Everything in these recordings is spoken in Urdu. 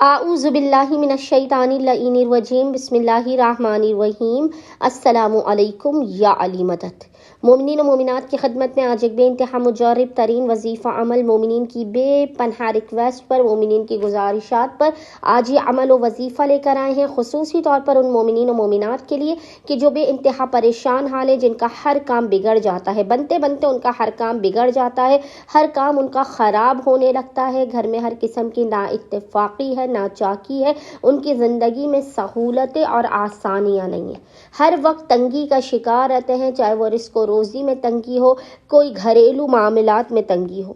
اعوذ باللہ من الشیطان اللعین الرجیم بسم اللہ الرحمن الرحیم السلام علیکم یا علی مدد۔ مومنین و مومنات کی خدمت میں آج ایک بے انتہا مجرب ترین وظیفہ عمل، مومنین کی بے پناہ ریکویسٹ پر، مومنین کی گزارشات پر آج یہ عمل و وظیفہ لے کر آئے ہیں، خصوصی طور پر ان مومنین و مومنات کے لیے کہ جو بے انتہا پریشان حال ہے، جن کا ہر کام بگڑ جاتا ہے، بنتے بنتے ان کا ہر کام بگڑ جاتا ہے، ہر کام ان کا خراب ہونے لگتا ہے، گھر میں ہر قسم کی نا اتفاقی ہے، ناچاکی ہے، ان کی زندگی میں سہولتیں اور آسانیاں نہیں ہیں، ہر وقت تنگی کا شکار رہتے ہیں، چاہے وہ رزق و روزی میں تنگی ہو، کوئی گھریلو معاملات میں تنگی ہو۔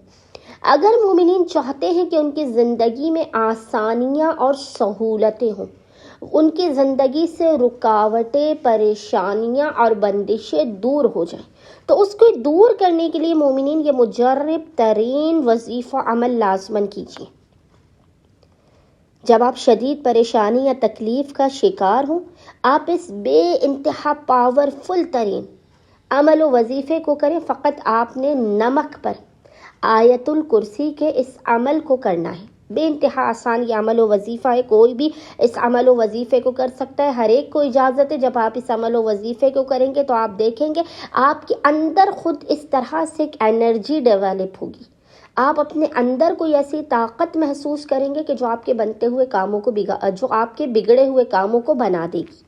اگر مومنین چاہتے ہیں کہ ان کی زندگی میں آسانیاں اور سہولتیں ہوں، ان کی زندگی سے رکاوٹیں، پریشانیاں اور بندشیں دور ہو جائیں، تو اس کو دور کرنے کے لیے مومنین یہ مجرب ترین وظیفہ عمل لازماً کیجیے۔ جب آپ شدید پریشانی یا تکلیف کا شکار ہوں، آپ اس بے انتہا پاورفل ترین عمل و وظیفے کو کریں۔ فقط آپ نے نمک پر آیت الکرسی کے اس عمل کو کرنا ہے۔ بے انتہا آسان یہ عمل و وظیفہ ہے، کوئی بھی اس عمل و وظیفے کو کر سکتا ہے، ہر ایک کو اجازت ہے۔ جب آپ اس عمل و وظیفے کو کریں گے تو آپ دیکھیں گے آپ کے اندر خود اس طرح سے ایک انرجی ڈیولپ ہوگی، آپ اپنے اندر کوئی ایسی طاقت محسوس کریں گے کہ جو آپ کے بنتے ہوئے کاموں کو جو آپ کے بگڑے ہوئے کاموں کو بنا دے گی۔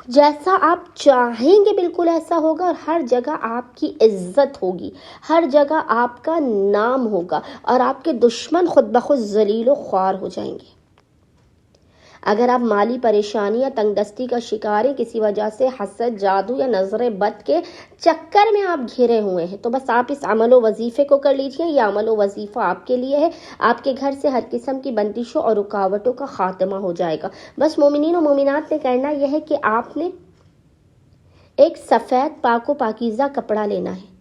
جیسا آپ چاہیں گے بالکل ایسا ہوگا، اور ہر جگہ آپ کی عزت ہوگی، ہر جگہ آپ کا نام ہوگا، اور آپ کے دشمن خود بخود ذلیل و خوار ہو جائیں گے۔ اگر آپ مالی پریشانی یا تنگ دستی کا شکار ہیں، کسی وجہ سے حسد، جادو یا نظر بد کے چکر میں آپ گھرے ہوئے ہیں، تو بس آپ اس عمل و وظیفے کو کر لیجئے۔ یہ عمل و وظیفہ آپ کے لیے ہے، آپ کے گھر سے ہر قسم کی بندشوں اور رکاوٹوں کا خاتمہ ہو جائے گا۔ بس مومنین و مومنات نے کرنا یہ ہے کہ آپ نے ایک سفید پاک و پاکیزہ کپڑا لینا ہے،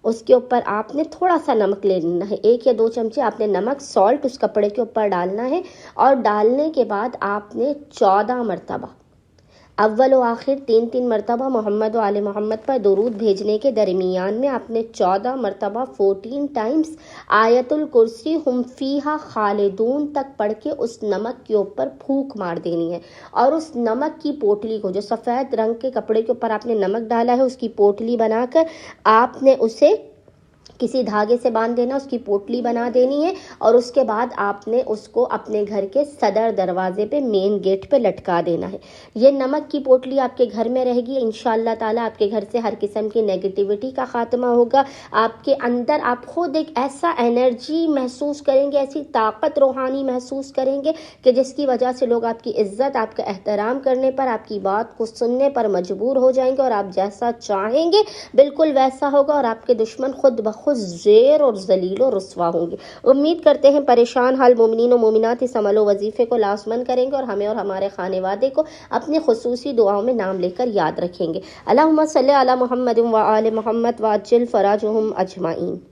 اس کے اوپر آپ نے تھوڑا سا نمک لے لینا ہے، 1 یا 2 چمچے آپ نے نمک سالٹ اس کپڑے کے اوپر ڈالنا ہے، اور ڈالنے کے بعد آپ نے 14 مرتبہ اول و آخر 3 مرتبہ محمد و آل محمد پر درود بھیجنے کے درمیان میں آپ نے 14 مرتبہ 14 ٹائمز آیت الکرسی ہم فیہا خالدون تک پڑھ کے اس نمک کے اوپر پھونک مار دینی ہے، اور اس نمک کی پوٹلی کو، جو سفید رنگ کے کپڑے کے اوپر آپ نے نمک ڈالا ہے، اس کی پوٹلی بنا کر آپ نے اسے کسی دھاگے سے باندھ دینا، اس کی پوٹلی بنا دینی ہے، اور اس کے بعد آپ نے اس کو اپنے گھر کے صدر دروازے پہ، مین گیٹ پہ لٹکا دینا ہے۔ یہ نمک کی پوٹلی آپ کے گھر میں رہے گی، انشاءاللہ تعالی آپ کے گھر سے ہر قسم کی نیگیٹیوٹی کا خاتمہ ہوگا، آپ کے اندر آپ خود ایک ایسا انرجی محسوس کریں گے، ایسی طاقت روحانی محسوس کریں گے کہ جس کی وجہ سے لوگ آپ کی عزت، آپ کا احترام کرنے پر، آپ کی بات کو سننے پر مجبور ہو جائیں گے، اور آپ جیسا چاہیں گے بالکل ویسا ہوگا، اور آپ کے دشمن خود بخود زیر اور ذلیل و رسوا ہوں گے۔ امید کرتے ہیں پریشان حال مومنین و مومنات اس عمل و وظیفے کو لازماً کریں گے، اور ہمیں اور ہمارے خانوادے کو اپنے خصوصی دعاؤں میں نام لے کر یاد رکھیں گے۔ اللہم صلی علی محمد و آل محمد وعجل فرجہم اجمعین۔